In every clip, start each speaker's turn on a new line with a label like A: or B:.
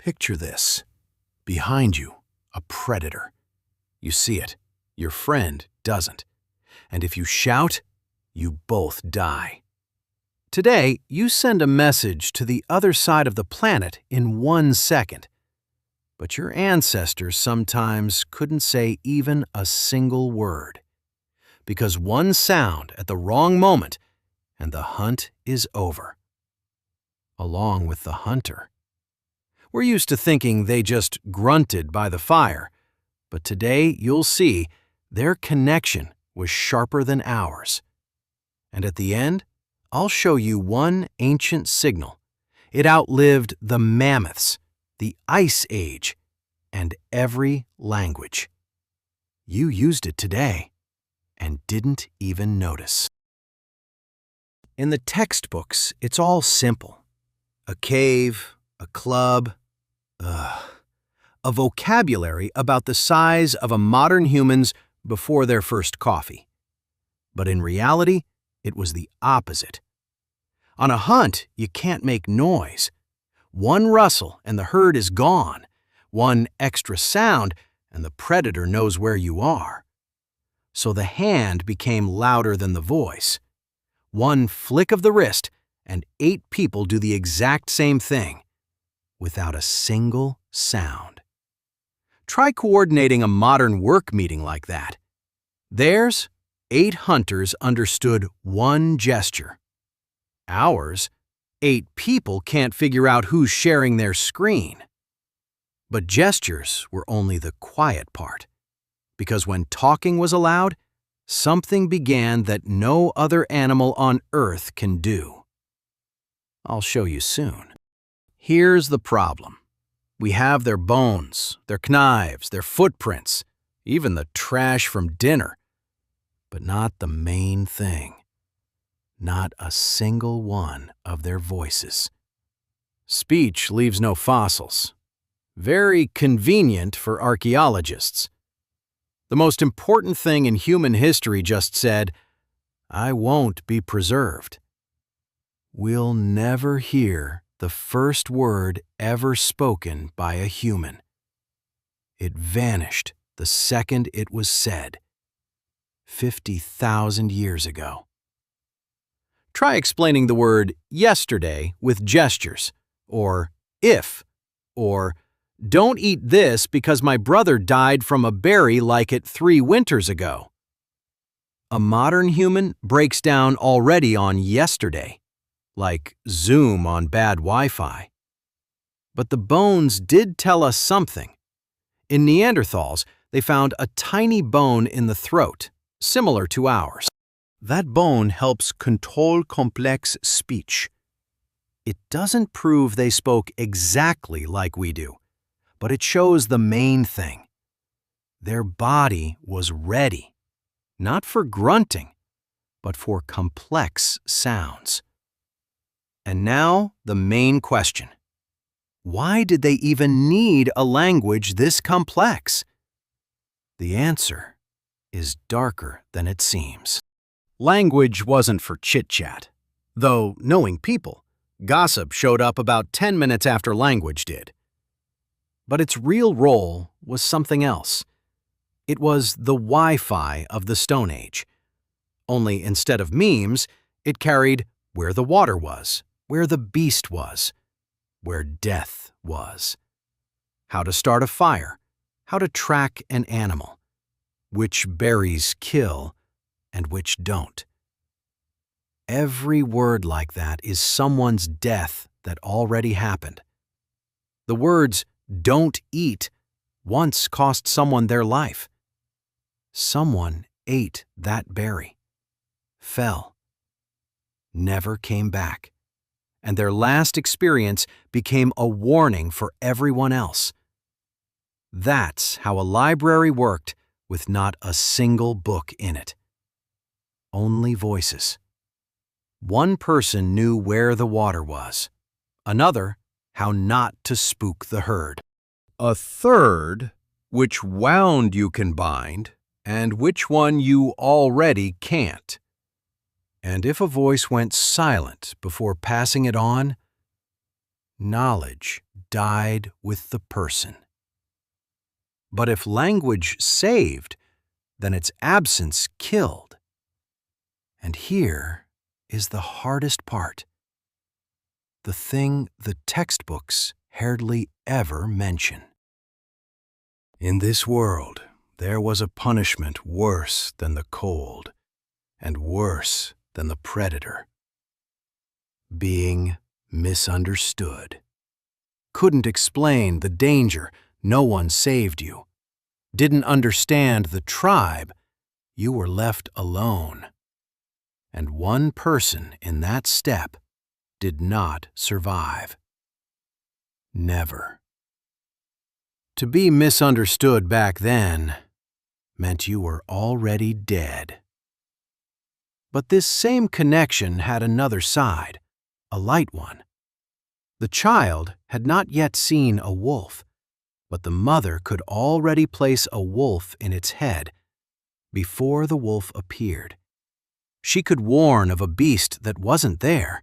A: Picture this. Behind you, a predator. You see it. Your friend doesn't. And if you shout, you both die. Today, you send a message to the other side of the planet in 1 second. But your ancestors sometimes couldn't say even a single word. Because one sound at the wrong moment, and the hunt is over. Along with the hunter. We're used to thinking they just grunted by the fire, but today you'll see their connection was sharper than ours. And at the end, I'll show you one ancient signal. It outlived the mammoths, the Ice Age, and every language. You used it today and didn't even notice. In the textbooks, it's all simple. A cave, a club, a vocabulary about the size of a modern human's before their first coffee. But in reality, it was the opposite. On a hunt, you can't make noise. One rustle and the herd is gone. One extra sound and the predator knows where you are. So the hand became louder than the voice. One flick of the wrist and 8 people do the exact same thing, without a single sound. Try coordinating a modern work meeting like that. Theirs, 8 hunters understood one gesture. Ours, 8 people can't figure out who's sharing their screen. But gestures were only the quiet part, because when talking was allowed, something began that no other animal on Earth can do. I'll show you soon. Here's the problem. We have their bones, their knives, their footprints, even the trash from dinner, but not the main thing. Not a single one of their voices. Speech leaves no fossils. Very convenient for archaeologists. The most important thing in human history just said, "I won't be preserved." We'll never hear the first word ever spoken by a human. It vanished the second it was said, 50,000 years ago. Try explaining the word yesterday with gestures, or if, or don't eat this because my brother died from a berry like it 3 winters ago. A modern human breaks down already on yesterday, like Zoom on bad Wi-Fi. But the bones did tell us something. In Neanderthals, they found a tiny bone in the throat, similar to ours. That bone helps control complex speech. It doesn't prove they spoke exactly like we do, but it shows the main thing. Their body was ready, not for grunting, but for complex sounds. And now, the main question. Why did they even need a language this complex? The answer is darker than it seems. Language wasn't for chit-chat. Though, knowing people, gossip showed up about 10 minutes after language did. But its real role was something else. It was the Wi-Fi of the Stone Age. Only instead of memes, it carried where the water was, where the beast was, where death was. How to start a fire, how to track an animal, which berries kill and which don't. Every word like that is someone's death that already happened. The words "don't eat" once cost someone their life. Someone ate that berry, fell, never came back, and their last experience became a warning for everyone else. That's how a library worked with not a single book in it. Only voices. One person knew where the water was, another how not to spook the herd. A third, which wound you can bind, and which one you already can't. And if a voice went silent before passing it on, knowledge died with the person. But if language saved, then its absence killed. And here is the hardest part. The thing the textbooks hardly ever mention. In this world, there was a punishment worse than the cold, and worse than the predator. Being misunderstood. Couldn't explain the danger, no one saved you. Didn't understand the tribe, you were left alone. And one person in that step did not survive. Never. To be misunderstood back then meant you were already dead. But this same connection had another side, a light one. The child had not yet seen a wolf, but the mother could already place a wolf in its head before the wolf appeared. She could warn of a beast that wasn't there,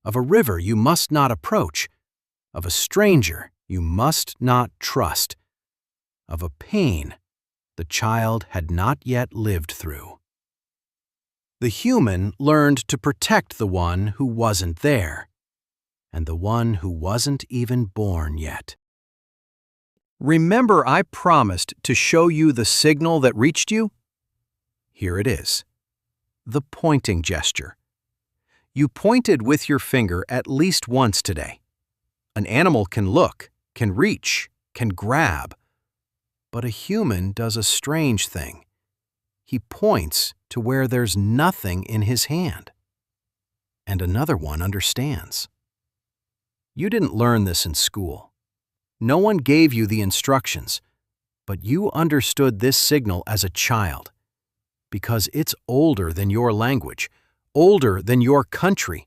A: of a river you must not approach, of a stranger you must not trust, of a pain the child had not yet lived through. The human learned to protect the one who wasn't there, and the one who wasn't even born yet. Remember, I promised to show you the signal that reached you? Here it is. The pointing gesture. You pointed with your finger at least once today. An animal can look, can reach, can grab. But a human does a strange thing. He points to where there's nothing in his hand. And another one understands. You didn't learn this in school. No one gave you the instructions, but you understood this signal as a child, because it's older than your language, older than your country,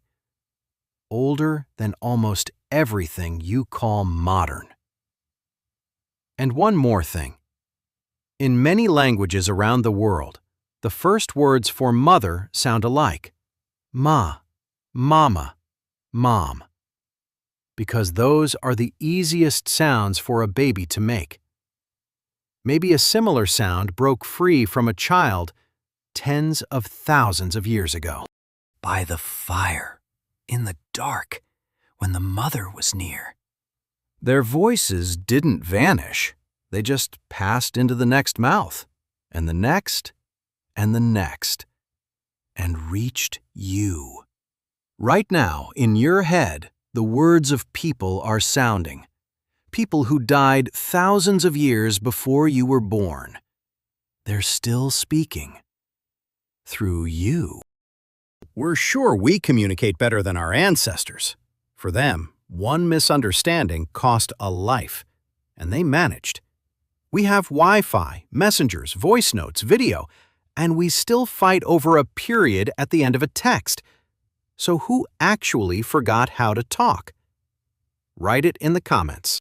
A: older than almost everything you call modern. And one more thing. In many languages around the world, the first words for mother sound alike. Ma, mama, mom. Because those are the easiest sounds for a baby to make. Maybe a similar sound broke free from a child tens of thousands of years ago. By the fire, in the dark, when the mother was near. Their voices didn't vanish. They just passed into the next mouth, and the next, and the next, and reached you. Right now, in your head, the words of people are sounding. People who died thousands of years before you were born. They're still speaking. Through you. We're sure we communicate better than our ancestors. For them, one misunderstanding cost a life, and they managed. We have Wi-Fi, messengers, voice notes, video, and we still fight over a period at the end of a text. So who actually forgot how to talk? Write it in the comments.